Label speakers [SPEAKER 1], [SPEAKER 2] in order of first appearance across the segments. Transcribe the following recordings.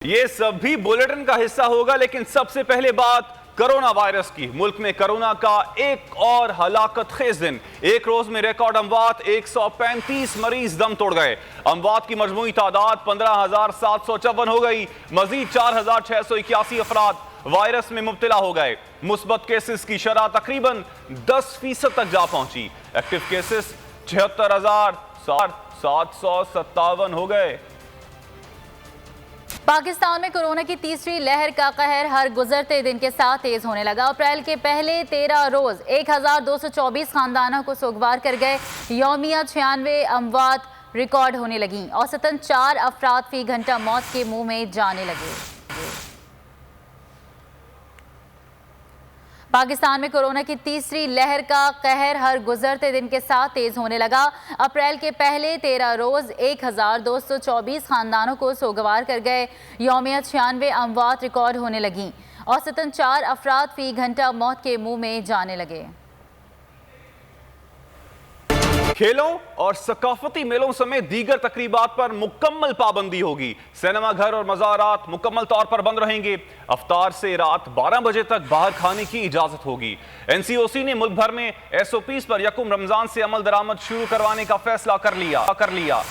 [SPEAKER 1] ये सब भी बुलेटिन का हिस्सा होगा, लेकिन सबसे पहले बात कोरोना वायरस की। मुल्क में कोरोना का एक और हलाकत खेज दिन। एक रोज में रिकॉर्ड अमवात 135 मरीज दम तोड़ गए। अमवात की मजमूई तादाद 15,754 हो गई। मजीद 4,681 अफराद वायरस में मुब्तला हो गए। मुस्बत केसेस की शरह तकरीबन 10% तक जा पहुंची। एक्टिव केसेस 76,757 हो गए।
[SPEAKER 2] पाकिस्तान में कोरोना की तीसरी लहर का कहर हर गुजरते दिन के साथ तेज होने लगा। अप्रैल के पहले 13 रोज 1,224 खानदानों को सोगवार कर गए। यौमिया 96 अमवात रिकॉर्ड होने लगी। औसतन 4 अफराद फी घंटा मौत के मुंह में जाने लगे। पाकिस्तान में कोरोना की तीसरी लहर का कहर हर गुजरते दिन के साथ तेज होने लगा। अप्रैल के पहले 13 रोज 1,224 खानदानों को सोगवार कर गए। यौमिया 96 अमवात रिकॉर्ड होने लगी। औसतन 4 अफराद फी घंटा मौत के मुंह में जाने लगे।
[SPEAKER 1] खेलों और सकाफती मेलों समेत दीगर तकरीबात पर मुकम्मल पाबंदी होगी। सिनेमा घर और मज़ारात मुकम्मल तौर पर बंद रहेंगे। अफ्तार से रात 12 बजे तक बाहर खाने की इजाजत होगी। NCOC ने मुल्क भर में SOPs पर यकुम रमजान से अमल दरामद शुरू करवाने का फैसला कर लिया।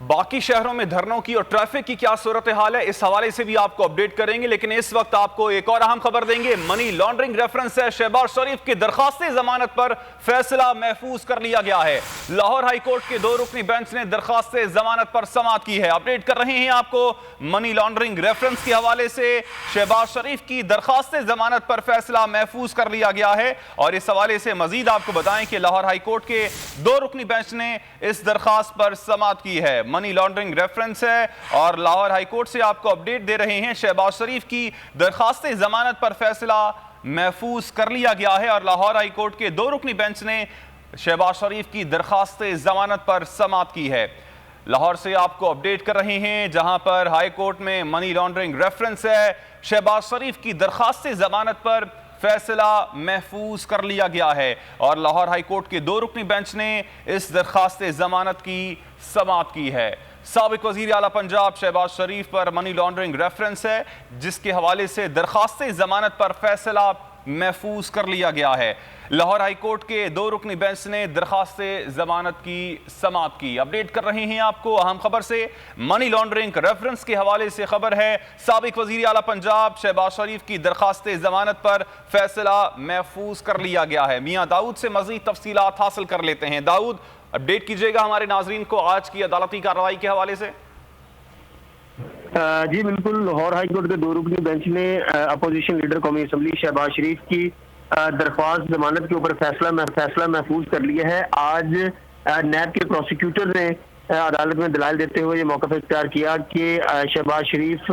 [SPEAKER 1] बाकी शहरों में धरनों की और ट्रैफिक की क्या सूरत हाल है, इस हवाले से भी आपको अपडेट करेंगे। लेकिन इस वक्त आपको एक और अहम खबर देंगे। मनी लॉन्ड्रिंग रेफरेंस है। शहबाज शरीफ की दरखास्त जमानत पर फैसला महफूज कर लिया गया है। लाहौर हाई कोर्ट के 2 रुकनी बेंच ने दरखास्त जमानत पर समाअत की है। अपडेट कर रहे हैं आपको मनी लॉन्ड्रिंग रेफरेंस के हवाले से। शहबाज शरीफ की दरखास्त जमानत पर फैसला महफूज कर लिया गया है। और इस हवाले से मजीद आपको बताएं कि लाहौर हाई कोर्ट के 2 रुकनी बेंच ने इस दरखास्त पर समाअत की है। मनी लॉन्ड्रिंग रेफरेंस है और लाहौर हाई कोर्ट से आपको अपडेट दे रहे हैं। शहबाज शरीफ की दरखास्त जमानत पर फैसला महफूज कर लिया गया है और लाहौर हाई कोर्ट के 2 रुकनी बेंच ने शहबाज शरीफ की दरखास्त जमानत पर समाअत की है। लाहौर से आपको अपडेट कर रहे हैं, जहां पर हाई कोर्ट में मनी लॉन्ड्रिंग रेफरेंस है। शहबाज शरीफ की दरखास्त जमानत पर फैसला महफूज कर लिया गया है और लाहौर हाई कोर्ट के 2 रुकनी बेंच ने इस दरखास्त जमानत की समाअत की है। साबिक वजीर आला पंजाब शहबाज शरीफ पर मनी लॉन्ड्रिंग रेफरेंस है, जिसके हवाले से दरखास्त जमानत पर फैसला महफूज कर लिया गया है। लाहौर हाई कोर्ट के 2 रुकनी बेंच ने दरखास्त जमानत की समाअत की। अपडेट कर रहे हैं आपको अहम खबर से। मनी लॉन्ड्रिंग रेफरेंस के हवाले से खबर है। साबिक वजीर आला पंजाब शहबाज शरीफ की दरखास्त जमानत पर फैसला महफूज कर लिया गया है। मियां दाऊद से मजीद तफसीलात हासिल कर लेते हैं। दाऊद, अपडेट कीजिएगा हमारे नाजरीन को आज की अदालती कार्रवाई के हवाले से।
[SPEAKER 3] जी बिल्कुल, लाहौर हाई कोर्ट के 2 रुकनी बेंच ने अपोजिशन लीडर कौमी असम्बली शहबाज शरीफ की दरख्वास्त जमानत के ऊपर फैसला महफूज कर लिया है। आज नैब के प्रोसिक्यूटर ने अदालत में दलाइल देते हुए ये मौक़िफ़ इख्तियार किया कि शहबाज शरीफ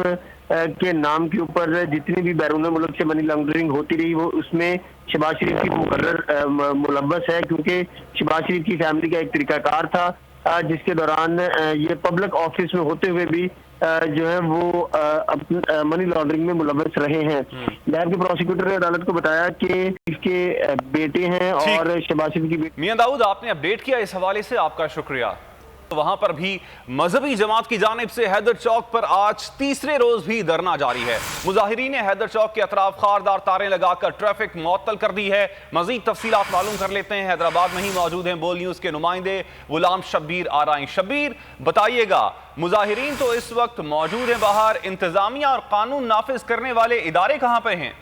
[SPEAKER 3] के नाम के ऊपर जितनी भी बैरून मुल्क से मनी लॉन्ड्रिंग होती रही वो उसमें शहबाज शरीफ की मुकर्रर मुलव्वस है, क्योंकि शहबाज शरीफ की फैमिली का एक तरीकाकार था जिसके दौरान ये पब्लिक ऑफिस में होते हुए भी जो है वो मनी लॉन्ड्रिंग में मुलव्वस रहे हैं। नैब के प्रोसिक्यूटर ने अदालत को बताया कि इसके बेटे हैं और शहबाज शरीफ की बेटी।
[SPEAKER 1] मियां दाऊद, आपने अपडेट किया, इस हवाले से आपका शुक्रिया। वहां पर भी मजहबी जमात की जानिब से हैदर चौक पर आज तीसरे रोज भी धरना जारी है। मुजाहिरीन ने हैदर चौक के अतराफ खारदार तारें लगाकर ट्रैफिक मुअत्तल कर दी है। मजीद तफसीलात मालूम कर लेते हैं। हैदराबाद में ही मौजूद हैं बोल न्यूज के नुमाइंदे गुलाम शब्बीर आराई। शब्बीर, बताइएगा, मुजाहिरीन तो इस वक्त मौजूद हैं बाहर, इंतजामिया और कानून नाफिज करने वाले इदारे कहां पर हैं?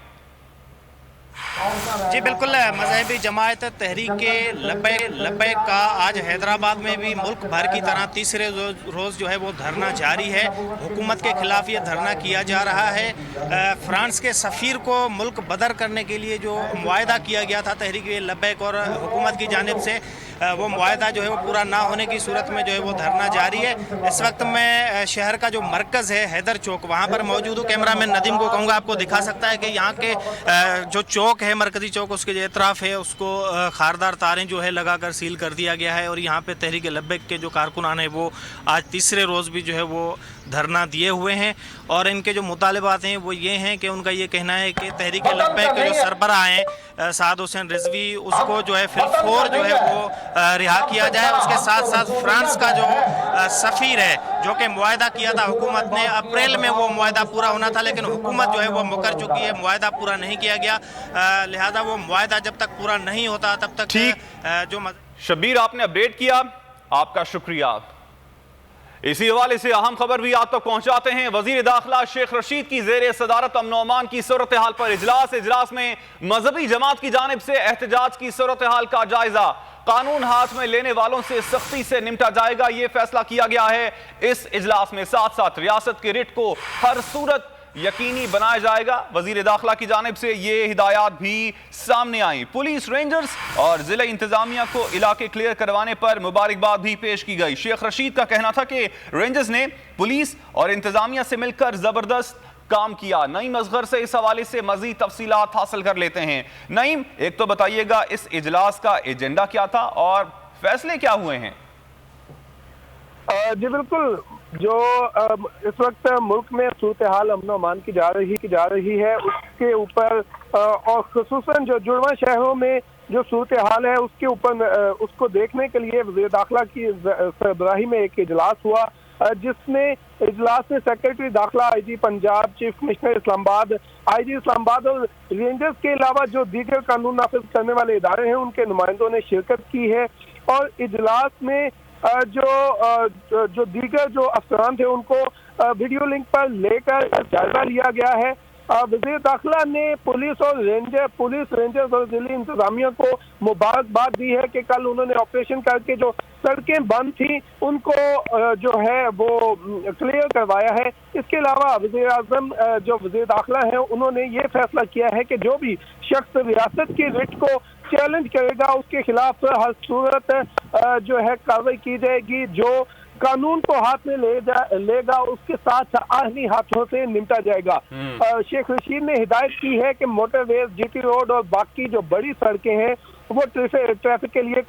[SPEAKER 4] जी बिल्कुल, मजहबी जमात तहरीक लब्बैक का आज हैदराबाद में भी मुल्क भर की तरह तीसरे रोज़ जो है वो धरना जारी है। हुकूमत के खिलाफ ये धरना किया जा रहा है। फ्रांस के सफ़ीर को मुल्क बदर करने के लिए जो मुआहदा किया गया था तहरीक लब्बैक और हुकूमत की जानिब से, वो मुआहदा जो है वो पूरा ना होने की सूरत में जो है वो धरना जारी है। इस वक्त मैं शहर का जो मरकज़ है हैदर चौक, वहाँ पर मौजूद हूँ। कैमरामैन नदीम को कहूँगा आपको दिखा सकता है कि यहाँ के जो चौक है, मरकज़ी चौक, उसके जो एतराफ़ है उसको खारदार तारें जो है लगाकर सील कर दिया गया है। और यहाँ पे तहरीक लब्बैक के जो कारकुनान हैं वो आज तीसरे रोज़ भी जो है वो धरना दिए हुए हैं। और इनके जो मुतालबात हैं वो ये हैं कि उनका ये कहना है कि तहरीक लब्बैक के जो सरबराह हैं साद हुसैन रिजवी, उसको जो है फिलफोर जो है वो रिहा किया जाए। उसके साथ साथ फ्रांस का जो सफ़ीर है, जो कि मुआहदा किया था हुकूमत ने, अप्रैल में वो मुआहदा पूरा होना था, लेकिन हुकूमत जो है वो मुकर चुकी है, मुआहदा पूरा नहीं किया गया। लिहाजा वो मुआहदा जब तक पूरा नहीं होता तब तक जो
[SPEAKER 1] शब्बीर आपने अपडेट किया, आपका शुक्रिया। इसी हवाले से अहम खबर भी आप तक पहुंचाते हैं। वजीर दाखिला शेख रशीद की जेर सदारत अमन और अमान की सूरत हाल पर इजलास में मजहबी जमात की जानिब से एहतजाज की सूरत हाल का जायजा, कानून हाथ में लेने वालों से सख्ती से निपटा जाएगा, यह फैसला किया गया है इस इजलास में। साथ साथ रियासत के रिट को हर सूरत यकीनी बनाया जाएगा। वजीर दाखिला की जानिब से ये हिदायत भी सामने आई। पुलिस, रेंजर्स और जिला इंतजामिया को इलाके क्लियर करवाने पर मुबारकबाद भी पेश की गई। शेख रशीद का कहना था कि रेंजर्स ने पुलिस और इंतजामिया से मिलकर जबरदस्त काम किया। नईम असगर से इस हवाले से मजीद तफसीलात हासिल कर लेते हैं। नईम, एक तो बताइएगा इस इजलास का एजेंडा क्या था और फैसले क्या हुए हैं?
[SPEAKER 5] जी बिल्कुल, जो इस वक्त मुल्क में सूरत हाल अमन अमान की जा रही है, उसके ऊपर और खुसूसन जो जुड़वा शहरों में जो सूरत हाल है उसके ऊपर उसको देखने के लिए वज़ीर दाखिला की सरबराही में एक इजलास हुआ, जिसमें इजलास में सेक्रेटरी दाखिला, IG Punjab, chief commissioner Islamabad, IG Islamabad और रेंजर्स के अलावा जो दीगर कानून नाफिज करने वाले इदारे हैं उनके नुमाइंदों ने शिरकत की है। और इजलास में जो दीगर जो अफसरान थे उनको वीडियो लिंक पर लेकर जायजा लिया गया है। वज़ीर दाखिला ने पुलिस रेंजर्स और जिला इंतजामिया को मुबारकबाद दी है कि कल उन्होंने ऑपरेशन करके जो सड़कें बंद थी उनको जो है वो क्लियर करवाया है। इसके अलावा वज़ीर आज़म जो वज़ीर दाखिला है उन्होंने ये फैसला किया है कि जो भी शख्स रियासत की रिट को चैलेंज करेगा उसके खिलाफ हर सूरत जो है कार्रवाई की जाएगी। जो कानून को हाथ में लेगा उसके साथ आईनी हाथों से निपटा जाएगा। शेख रशीद ने हिदायत की है कि मोटरवेज, जीटी रोड और बाकी जो बड़ी सड़कें हैं वो ट्रैफिक के लिए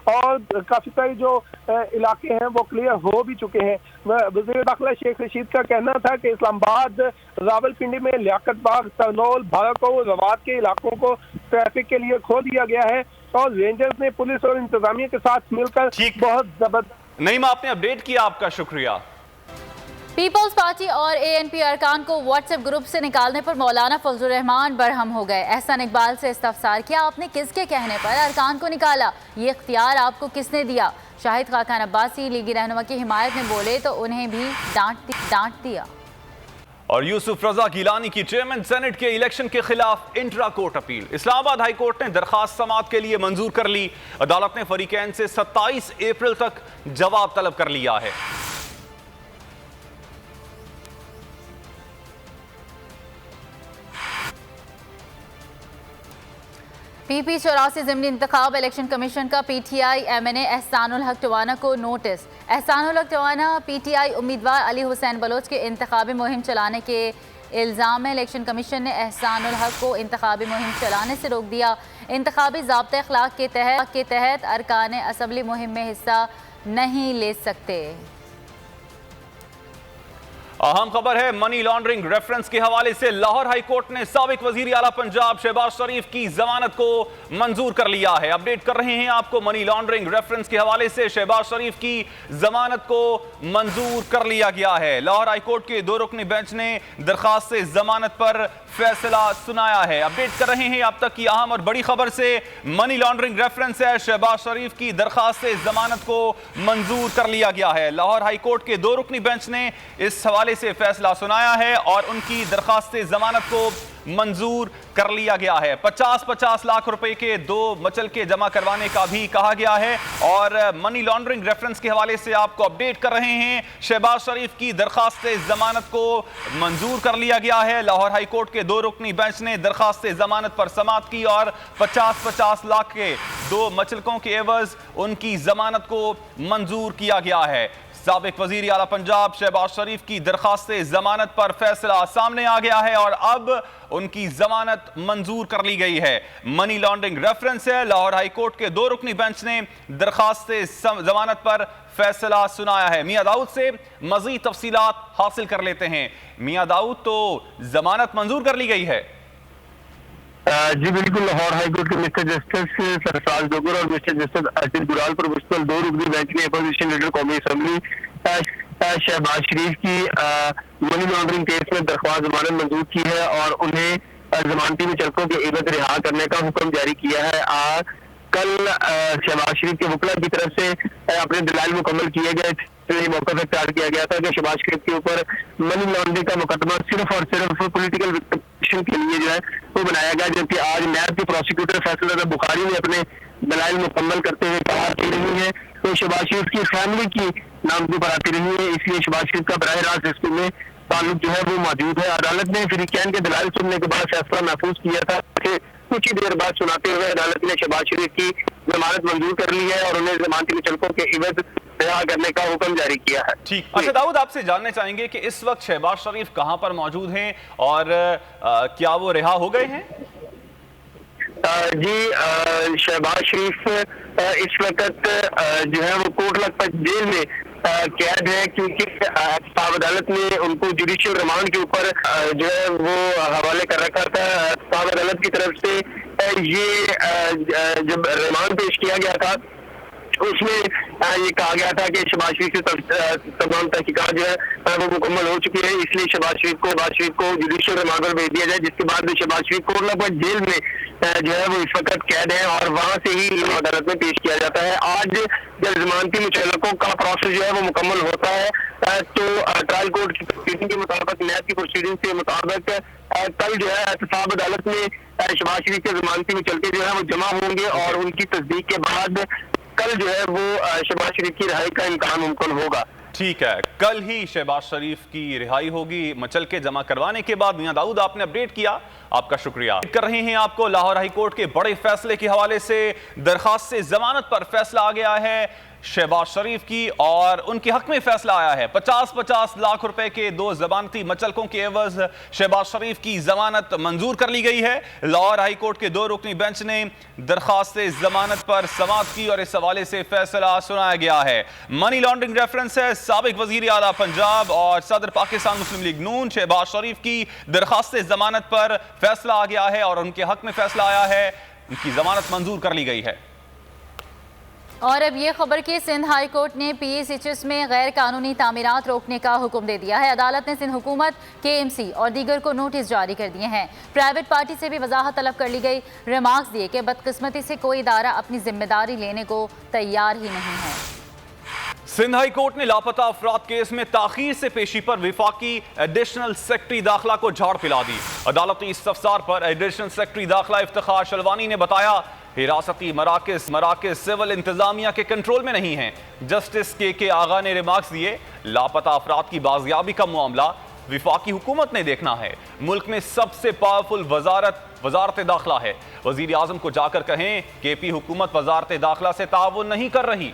[SPEAKER 5] और काफी सारी जो इलाके हैं वो क्लियर हो भी चुके हैं। वज़ीर दाखिला शेख रशीद का कहना था कि इस्लामाबाद, रावलपिंडी में लियाकत बाग, तरनौल, भारको, रवात के इलाकों को ट्रैफिक के लिए खोल दिया गया है और रेंजर्स ने पुलिस और इंतजामिया के साथ मिलकर बहुत जबरदस्त।
[SPEAKER 1] नईम, आपने अपडेट किया, आपका शुक्रिया।
[SPEAKER 2] पीपल्स पार्टी और एएनपी अरकान को व्हाट्सएप ग्रुप से निकालने पर मौलाना फजलुर रहमान बरहम हो गए। एहसान इकबाल से इस्तफसार किया, आपने किसके कहने पर अरकान को निकाला, ये इख्तियार आपको किसने दिया? शाहिद खाकान अब्बासी लीगी रहनुमा की हिमायत में बोले तो उन्हें भी डांट दिया।
[SPEAKER 1] और यूसुफ रजा गिलानी की चेयरमैन सेनेट के इलेक्शन के खिलाफ intra court appeal. Islamabad high court ने दरखास्त समाअत के लिए मंजूर कर ली। अदालत ने फरीकैन से 27 अप्रैल तक जवाब तलब कर लिया है।
[SPEAKER 2] पीपी 84 ज़िमनी इंतखाब इलेक्शन कमीशन का पीटीआई एमएनए एहसानुल हक टवाना को नोटिस। एहसानुल हक टवाना पीटीआई उम्मीदवार अली हुसैन बलोच के इंतखाबी मुहिम चलाने के इल्ज़ाम में इलेक्शन कमीशन ने एहसानुल हक को इंतखाबी मुहिम चलाने से रोक दिया। इंतखाबी ज़ाब्ते अखलाक के तहत अरकान असम्बली मुहिम में हिस्सा नहीं ले सकते।
[SPEAKER 1] अहम खबर है मनी लॉन्ड्रिंग रेफरेंस के हवाले से लाहौर हाई कोर्ट ने साबिक वजीर आला पंजाब शहबाज शरीफ की जमानत को मंजूर कर लिया है। अपडेट कर रहे हैं आपको मनी लॉन्ड्रिंग रेफरेंस के हवाले से शहबाज शरीफ की जमानत को मंजूर कर लिया गया है। लाहौर हाई कोर्ट के 2 रुकनी बेंच ने दरखास्त से जमानत पर फैसला सुनाया है। अपडेट कर रहे हैं अब तक की अहम और बड़ी खबर से मनी लॉन्ड्रिंग रेफरेंस है, शहबाज शरीफ की दरखास्त से जमानत को मंजूर कर लिया गया है। लाहौर हाई कोर्ट के 2 रुकनी बेंच ने इस हवाले से फैसला सुनाया है और उनकी दरखास्त से जमानत को मंजूर कर लिया गया है। 50-50 लाख रुपए के 2 मचलके जमा करवाने का भी कहा गया है। और मनी लॉन्ड्रिंग रेफरेंस के हवाले से आपको अपडेट कर रहे हैं, शहबाज शरीफ की दरखास्त से जमानत को मंजूर कर लिया गया है। लाहौर हाई कोर्ट के 2 रुकनी बेंच ने दरखास्त से जमानत पर समाअत की और 50-50 लाख के 2 मचलकों के एवज उनकी जमानत को मंजूर किया गया है। साबिक वजीर आला पंजाब शहबाज शरीफ की दरखास्त से जमानत पर फैसला सामने आ गया है और अब उनकी जमानत मंजूर कर ली गई है। मनी लॉन्ड्रिंग रेफरेंस है, लाहौर हाई कोर्ट के 2 रुकनी बेंच ने दरखास्त से जमानत पर फैसला सुनाया है। मियां दाऊद से मजीद तफसीलात हासिल कर लेते हैं। मियां दाऊद, तो जमानत मंजूर कर ली गई है?
[SPEAKER 3] जी बिल्कुल, लाहौर हाईकोर्ट के मिस्टर जस्टिस सरफराज डोगर और मिस्टर जस्टिस अर्शिद गुराल पर मुश्तमिल 2 रुकनी बेंच ने अपोजिशन लीडर कौमी असम्बली शहबाज शरीफ की मनी लॉन्ड्रिंग केस में दरख्वास्त जमानत मंजूर की है और उन्हें जमानती मुचलकों के एवज रिहा करने का हुक्म जारी किया है। कल शहबाज शरीफ के वकला की तरफ से अपने दलाइल मुकम्मल किए गए थे। मौका इख्तियार किया गया था कि शहबाज शरीफ के ऊपर मनी लॉन्ड्रिंग का मुकदमा सिर्फ और सिर्फ पॉलिटिकल विक्टिम के लिए जो है वो बनाया गया, जबकि आज नैब के प्रोसिक्यूटर फैसल बुखारी ने अपने दलाइल मुकम्मल करते हुए कहा कि नहीं है तो शहबाज शरीफ की फैमिली की नामजद पर आती रही है, इसलिए शहबाज शरीफ का बराह रास्त इसके में ताल्लुक जो है वो मौजूद है। अदालत ने फ्रीकैन के दलाइल सुनने के बाद फैसला महफूज किया था। कुछ ही देर बाद सुनाते हुए अदालत ने शहबाज शरीफ की जमानत मंजूर कर ली है और उन्हें जमानती मुचलकों के इवज रिहा करने का हुक्म जारी किया है।
[SPEAKER 1] ठीक। अच्छा दाऊद, आपसे जानना चाहेंगे कि इस वक्त शहबाज शरीफ कहां पर मौजूद हैं और क्या वो रिहा हो गए हैं?
[SPEAKER 3] जी शहबाज शरीफ इस वक्त जो है वो कोट लखपत जेल में कैद है, क्योंकि साहब अदालत ने उनको जुडिशियल रिमांड के ऊपर जो है वो हवाले कर रखा था। साहब अदालत की तरफ से ये जब रिमांड पेश किया गया था उसमें ये कहा गया था कि शहबाज शरीफ से तमाम तहकीकात जो है वो मुकम्मल हो चुकी है, इसलिए शहबाज शरीफ को जुडिशियल रिमांड पर भेज दिया जाए, जिसके बाद शहबाज शरीफ कोटलापत जेल में जो है वो इस वक्त कैद है और वहां से ही अदालत में पेश किया जाता है। आज जब जमानती मुचल्लकों का प्रोसेस जो है वो मुकम्मल होता है तो ट्रायल कोर्ट की प्रोसीडिंग के मुताबिक, नैब की प्रोसीडिंग के मुताबिक कल जो है साहब अदालत में शहबाज शरीफ के जमानती मुचल्लके जो है वो जमा होंगे और उनकी तस्दीक के बाद कल जो है वो शहबाज शरीफ की रिहाई का इम्कान मुमकिन होगा।
[SPEAKER 1] ठीक है, कल ही शहबाज शरीफ की रिहाई होगी मुचलके जमा करवाने के बाद। मियां दाऊद, आपने अपडेट किया, आपका शुक्रिया। कर रहे हैं आपको लाहौर हाई कोर्ट के बड़े फैसले के हवाले से। दरखास्त से जमानत पर फैसला आ गया है शहबाज शरीफ की और उनके हक में फैसला आया है। 50-50 लाख रुपए के 2 जमानती मुचलकों के एवज शहबाज शरीफ की जमानत मंजूर कर ली गई है। लाहौर हाई कोर्ट के 2 रुकनी बेंच ने दरखास्त से जमानत पर समाअत की और इस हवाले से फैसला सुनाया गया है। मनी लॉन्ड्रिंग रेफरेंस है साबिक वजीर आला पंजाब और सदर पाकिस्तान मुस्लिम लीग नून शहबाज शरीफ की दरखास्त से जमानत पर फैसला आ गया है और उनके हक में फैसला आया है, उनकी जमानत मंजूर कर ली गई है।
[SPEAKER 2] और अब ये खबर कि सिंध हाई कोर्ट ने PSHS में गैर कानूनी तामीरात रोकने का हुक्म दे दिया है। अदालत ने सिंध हुकूमत, KMC और दीगर को नोटिस जारी कर दिए हैं। प्राइवेट पार्टी से भी वजाहत तलब कर ली गई। रिमार्क्स दिए कि बदकिस्मती से कोई इदारा अपनी जिम्मेदारी लेने को तैयार ही नहीं है।
[SPEAKER 1] सिंध हाई कोर्ट ने लापता अफराद केस में ताखीर से पेशी पर विफाकी एडिशनल सेक्रेटरी दाखिला को झाड़ पिला दी। अदालती इस्तफसार पर एडिशनल सेक्रेटरी दाखिला इफ्तिखार शलवानी ने बताया हिरासती मराकज सिविल इंतजामिया के कंट्रोल में नहीं है। जस्टिस के आगा ने रिमार्क्स दिए, लापता अफराद की बाजियाबी का मामला विफाकी हुकूमत ने देखना है। मुल्क में सबसे पावरफुल वजारत दाखिला है। वजीर आजम को जाकर कहें KP हुकूमत वजारत दाखिला से ताउन नहीं कर रही।